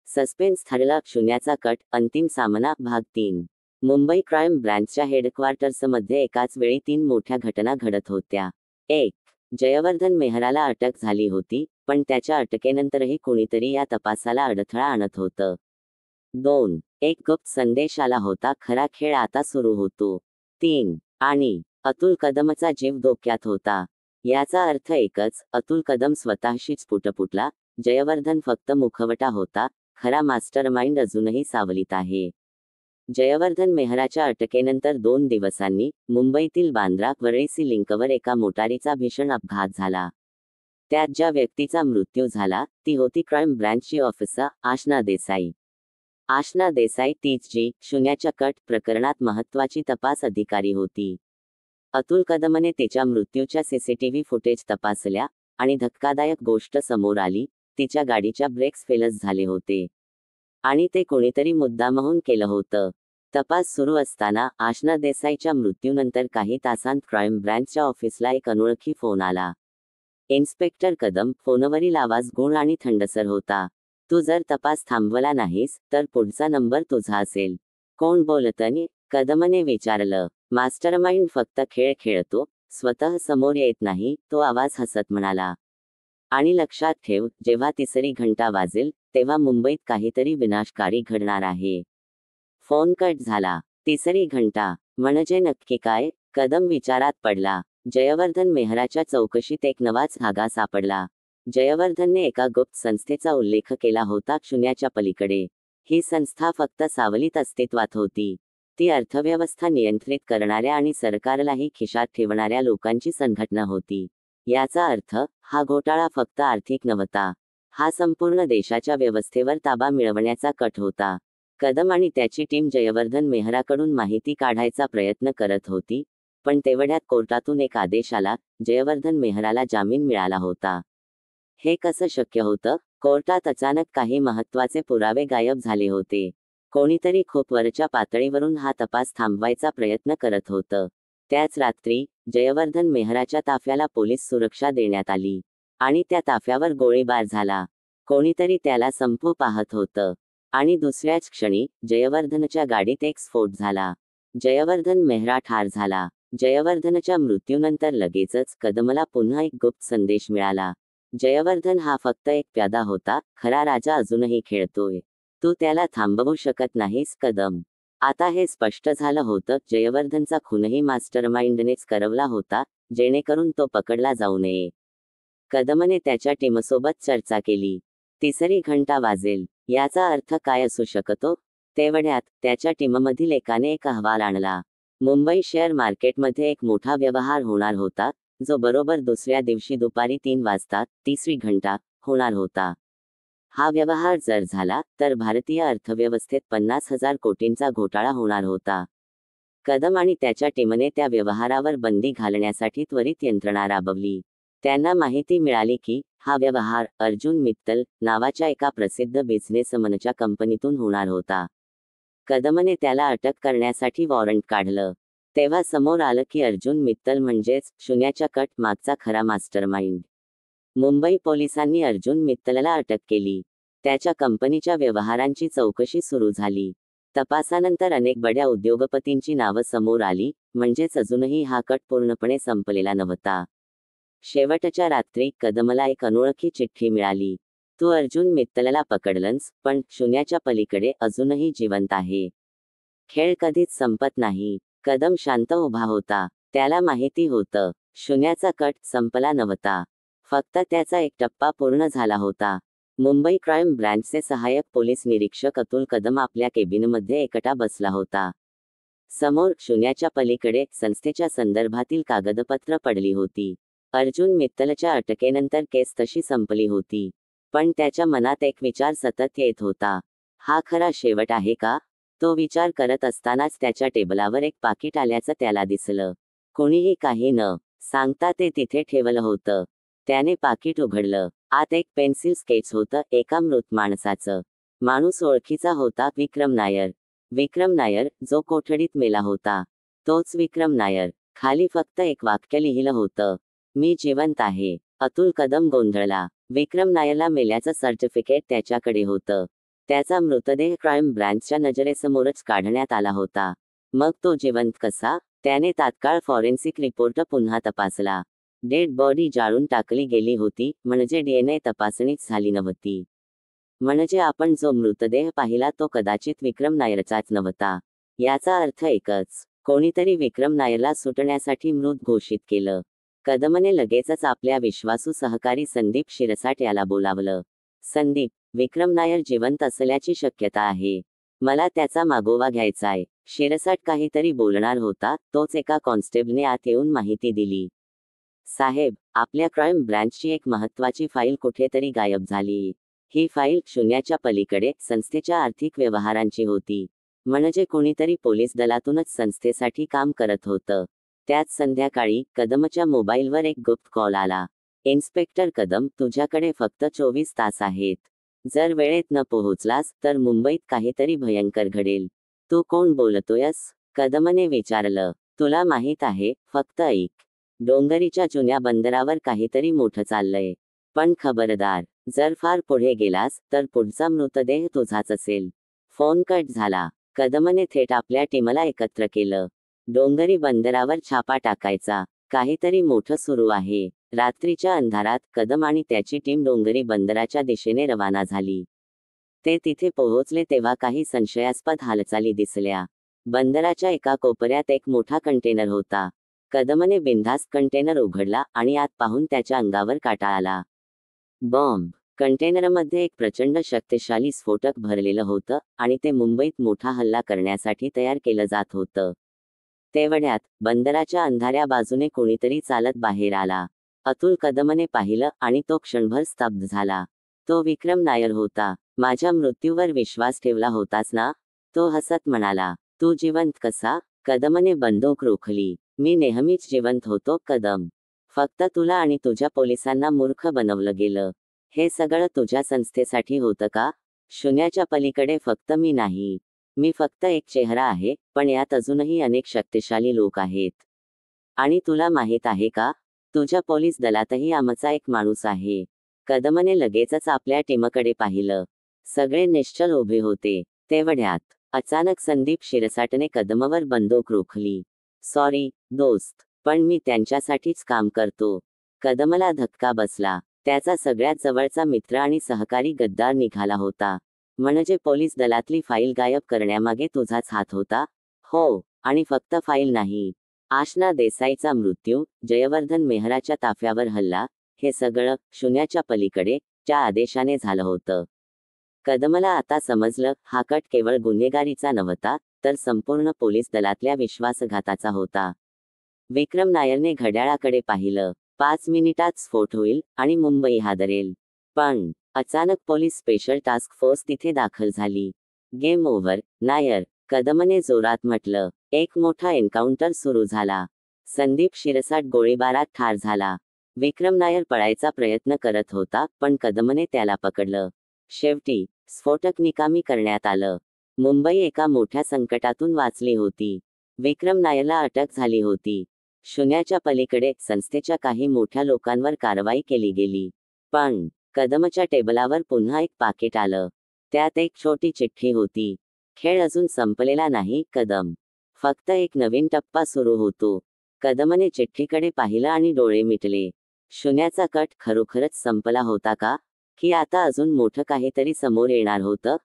Suspense ठरला शून्याचा cut, अंतिम सामना भाग 3. मुंबई क्राईम ब्रँचच्या हेडक्वार्टर्समध्ये एकाच वेळी 3 मोठ्या घटना घडत होत्या. 1. जयवर्धन मेहराला अटक झाली होती, पण त्याच्या अटकेनंतरही कुणीतरी या तपासाला अडथळा आणत होतं. 2. एक गुप्त संदेश आला होता, खरा खेळ आता सुरू होतो. 3. आणि अतुल कदमचा जीव धोक्यात होता. याचा अर्थ एकच, अतुल कदम स्वतःशीच पुटपुटला, जयवर्धन फक्त मुखवटा होता, खरा मास्टरमाइंड अजूनही सावलीत आहे. जयवर्धन मेहराच्या अटकेनंतर 2 दिवसांनी मुंबईतील बांद्रा वरळी लिंकवर एका मोटारीचा भीषण अपघात झाला. त्यात ज्या व्यक्तीचा मृत्यू झाला ती होती क्राईम ब्रँचची ऑफिसर आशना देसाई. आशना देसाई तीच जी शून्याच्या कट प्रकरणात महत्त्वाची तपास अधिकारी होती. अतुल कदमने तिच्या मृत्यूच्या सीसीटीव्ही फुटेज तपासल्या आणि धक्कादायक गोष्ट समोर आली, तिच्या गाडीच्या ब्रेक्स फेलच झाले होते. आणि ते कोणीतरी मुद्दामहून केलं होतं. तपास सुरू असताना आशना देसाईच्या मृत्यूनंतर काही तासांत क्राईम ब्रँचच्या ऑफिसला एक अनोळखी फोन आला. इन्स्पेक्टर कदम. फोनवरील आवाज गूढ आणि थंडसर होता. तू जर तपास थांबवला नाहीस तर पुढचा नंबर तुझा असेल. कोण बोलतंय? कदमने विचारलं. मास्टरमाइंड फक्त खेळ खेळतो, स्वतः समोर येत नाही, तो आवाज हसत म्हणाला. आणि लक्षात ठेव, जेव्हा तिसरी घंटा वाजेल तेव्हा मुंबईत काहीतरी विनाशकारी घडणार आहे. फोन कट झाला. तिसरी घंटा म्हणजे नक्की काय? कदम विचारात पडला. जयवर्धन मेहराच्या चौकशीत एक नवाच धागा सापडला. जयवर्धनने एका गुप्त संस्थेचा उल्लेख केला होता, शून्याच्या पलीकडे. ही संस्था फक्त सावलीत अस्तित्वात होती. ती अर्थव्यवस्था नियंत्रित करणाऱ्या आणि सरकारलाही खिशात ठेवणाऱ्या लोकांची संघटना होती. याचा अर्थ, हा घोटाळा फक्त आर्थिक नव्हता. हा संपूर्ण देशाच्या व्यवस्थेवर ताबा मिळवण्याचा कट होता. कदम आणि त्याची टीम जयवर्धन मेहराकडून माहिती काढायचा प्रयत्न करत होती, पण तेवढ्यात कोर्टातून एक आदेश आला, जयवर्धन मेहराला जामीन मिळाला होता. हे कसं शक्य होतं? कोर्टात अचानक काही महत्त्वाचे पुरावे गायब झाले होते. कोणीतरी खूप वरच्या पातळीवरून हा तपास थांबवायचा प्रयत्न करत होतं. त्याच रात्री जयवर्धन मेहराच्या ताफ्याला पोलीस सुरक्षा देण्यात आली. आणि त्या ताफ्यावर गोळीबार झाला. कोणीतरी त्याला संपू पाहत होतं. आणि दुसऱ्याच क्षणी जयवर्धनच्या गाडीत एक स्फोट झाला. जयवर्धन मेहरा ठार झाला. जयवर्धनच्या मृत्यूनंतर लगेचच कदमला पुन्हा एक गुप्त संदेश मिळाला. जयवर्धन हा फक्त एक प्यादा होता, खरा राजा अजूनही खेळतोय. तू त्याला थांबवू शकत नाहीस कदम. आता हे स्पष्ट झालं होतं, जयवर्धनचा खूनही मास्टरमाइंडनेच करवला होता, जेणेकरून तो पकडला जाऊ नये. कदमने त्याच्या टीमसोबत चर्चा केली. तिसरी घंटा वाजेल, याचा अर्थ काय असू शकतो? तेवढ्यात त्याच्या टीममधील एकाने एक अहवाल आणला. मुंबई शेअर मार्केटमध्ये एक मोठा व्यवहार होणार होता, जो बरोबर दुसऱ्या दिवशी दुपारी 3 वाजता, तिसरी घंटा, होणार होता. हा व्यवहार जर झाला, तर भारतीय अर्थव्यवस्थेत 50,000 कोटींचा घोटाळा होणार होता. कदम आणि त्याच्या टीमने त्या व्यवहारावर बंदी घालण्यासाठी त्वरित यंत्रणा राबवली. त्यांना माहिती मिळाली की, हा व्यवहार अर्जुन मित्तल नावाच्या एका प्रसिद्ध बिझनेसमनच्या कंपनीतून होणार होता. कदमने त्याला अटक करण्यासाठी वॉरंट काढलं. तेव्हा समोर आलं की अर्जुन मित्तल म्हणजेच शून्याच्या कट मागचा खरा मास्टरमाइंड. मुंबई पोलिसांनी अर्जुन मित्तलला अटक केली. त्याच्या कंपनीच्या व्यवहारांची चौकशी सुरू झाली. तपासानंतर अनेक बड्या उद्योगपतींची नावं समोर आली, म्हणजेच अजूनही हा कट पूर्णपणे संपलेला नव्हता. शेवटच्या रात्री कदमला एक अनोळखी चिठ्ठी मिळाली. तू अर्जुन मित्तलला पकडलंस, पण शून्याच्या पलीकडे अजूनही जिवंत आहे. खेळ कधीच संपत नाही. कदम शांत उभा होता. त्याला माहिती होतं, शून्याचा कट संपला नव्हता. फक्त त्याचा एक टप्पा पूर्ण झाला होता. मुंबई क्राईम ब्रँचचे सहाय्यक पोलीस निरीक्षक अतुल कदम आपल्या केबिनमध्ये एकटा बसला होता. समोर शून्याच्या पलीकडे संस्थेच्या संदर्भातील कागदपत्र पडली होती. अर्जुन मित्तलच्या अटकेनंतर केस तशी संपली होती. पण त्याच्या मनात एक विचार सतत येत होता. हा खरा शेवट आहे का? तो विचार करत असतानाच त्याच्या टेबलावर एक पाकिट आल्याचं त्याला दिसलं. कोणीही काही न सांगता ते तिथे ठेवलं होतं. त्याने पाकिट उघडलं. आत एक पेन्सिल स्केच होतं, एका मृत माणसाचं. माणूस ओळखीचा होता, विक्रम नायर. विक्रम नायर, जो कोठडीत मेला होता. तोच विक्रम नायर. खाली फक्त एक वाक्य लिहिलं होतं, मी जिवंत आहे. अतुल कदम गोंधळला. विक्रम नायरला मेल्याचं सर्टिफिकेट त्याच्याकडे होतं. त्याचा मृतदेह क्राईम ब्रँचच्या नजरेसमोरच काढण्यात आला होता. मग तो जिवंत कसा? त्याने तात्काळ फॉरेन्सिक रिपोर्ट पुन्हा तपासला. डेड बॉडी जाळून टाकली गेली होती, म्हणजे DNA तपासणीच झाली नव्हती. म्हणजे आपण जो मृतदेह पाहिला तो कदाचित विक्रम नायरचाच नव्हता. याचा अर्थ एकच, कोणीतरी विक्रम नायरला सुटण्यासाठी मृत घोषित केलं. कदमने लगेचच आपल्या विश्वासू सहकारी संदीप शिरसाट याला बोलावलं. संदीप, विक्रम नायर जिवंत असल्याची शक्यता आहे. मला त्याचा मागोवा घ्यायचाय. शिरसाट काहीतरी बोलणार होता, तोच एका कॉन्स्टेबलने आत येऊन माहिती दिली. साहेब, आपल्या क्राईम ब्रँचची एक महत्त्वाची फाईल कुठेतरी गायब झाली. ही फाईल शून्याच्या पलीकडे संस्थेच्या आर्थिक व्यवहारांची होती. म्हणजे कोणीतरी पोलीस दलातूनच संस्थेसाठी काम करत होतं. त्याच संध्याकाळी कदमच्या मोबाईलवर एक गुप्त कॉल आला. इन्स्पेक्टर कदम, तुझ्याकडे फक्त 24 तास आहेत. जर वेळेत न पोहोचलास तर मुंबईत काहीतरी भयंकर घडेल. तू कोण बोलतोयस? कदमने विचारलं. तुला माहित आहे, फक्त ऐक. डोंगरीच्या जुन्या बंदरावर काहीतरी मोठं चाललंय. पण खबरदार, जर फार पुढे गेलास तर पुढचा मृतदेह तुझाच असेल. फोन कट झाला. कदमने थेट आपल्या टीमला एकत्र केलं. डोंगरी बंदरावर छापा टाकायचा. काहीतरी मोठं सुरू आहे. रात्रीच्या अंधारात कदम आणि त्याची टीम डोंगरी बंदराच्या दिशेने रवाना झाली. ते तिथे पोहोचले तेव्हा काही संशयास्पद हालचाली दिसल्या. बंदराच्या एका कोपऱ्यात एक मोठा कंटेनर होता. कदमने बिनधास्त कंटेनर उघडला आणि आत पाहून त्याच्या अंगावर काटा आला. बॉम्ब! कंटेनरमध्ये एक प्रचंड शक्तिशाली स्फोटक भरलेलं होतं आणि ते मुंबईत मोठा हल्ला करण्यासाठी तयार केलं जात होतं. तेवढ्यात बंदराच्या अंधाऱ्या बाजूने कोणीतरी चालत बाहेर आला. अतुल कदमने पाहिलं आणि तो क्षणभर स्तब्ध झाला. तो विक्रम नायर होता. माझ्या मृत्यूवर विश्वास ठेवला होतास ना? तो हसत म्हणाला. तू जिवंत कसा? कदमने बंदूक रोखली. मी नेहमीच जिवंत होतो कदम. फक्त तुला आणि तुझ्या पोलिसांना मूर्ख बनवलं गेलं. हे सगळं तुझ्या संस्थेसाठी होतं का? शून्याच्या पलीकडे फक्त मी नाही. मी फक्त एक चेहरा आहे, पण यात अजूनही अनेक शक्तिशाली लोक आहेत. आणि तुला माहित आहे का? तुझ्या पोलीस दलातही आमचा एक माणूस आहे. कदमने लगेचच आपल्या टीमकडे पाहिलं. सगळे निश्चल उभे होते. तेवढ्यात अचानक संदीप शिरसाटने कदमवर बंदूक रोखली. सॉरी, दोस्त, पण मी त्यांच्यासाठीच काम करतो. कदमला धक्का बसला. त्याचा सगळ्यात जवळचा मित्र आणि सहकारी गद्दार निघाला होता. म्हणजे पोलीस दलातली फाईल गायब करण्यामागे तुझाच हात होता? हो, आणि फक्त फाईल नाही. आशना देसाईचा मृत्यू, जयवर्धन मेहराच्या ताफ्यावर हल्ला, हे सगळं शून्याच्या पलीकडे च्या आदेशाने झालं होतं. कदमला आता समजलं, हा कट केवळ गुन्हेगारीचा नव्हता, तर संपूर्ण पोलीस दलातल्या विश्वासघाताचा होता. विक्रम नायरने घड्याळाकडे पाहिलं. 5 मिनिटात स्फोट होईल आणि मुंबई हादरेल. पण अचानक पोलीस स्पेशल टास्क फोर्स तिथे दाखल झाली. गेम ओव्हर, नायर, कदमने जोरात म्हटलं. एक मोठा एन्काउंटर सुरू झाला. संदीप शिरसाट गोळीबारात ठार झाला. विक्रम नायर पळायचा प्रयत्न करत होता, पण कदमने त्याला पकडलं. शेवटी स्फोटक निकामी करण्यात आलं. मुंबई एका मोठ्या संकटातून वाचली होती. विक्रम नायरला अटक झाली होती. शून्याच्या पलीकडे संस्थेच्या काही मोठ्या लोकांवर कारवाई केली गेली. पण कदमच्या टेबलावर पुन्हा एक पाकिट आलं. त्यात एक छोटी चिठ्ठी होती. खेळ अजून संपलेला नाही कदम. फक्त एक नवीन टप्पा सुरू होतो. कदमने चिठ्ठीकडे पाहिलं आणि डोळे मिटले. शून्याचा कट खरोखरच संपला होता का? की आता अजून मोठं काहीतरी समोर येणार होतं?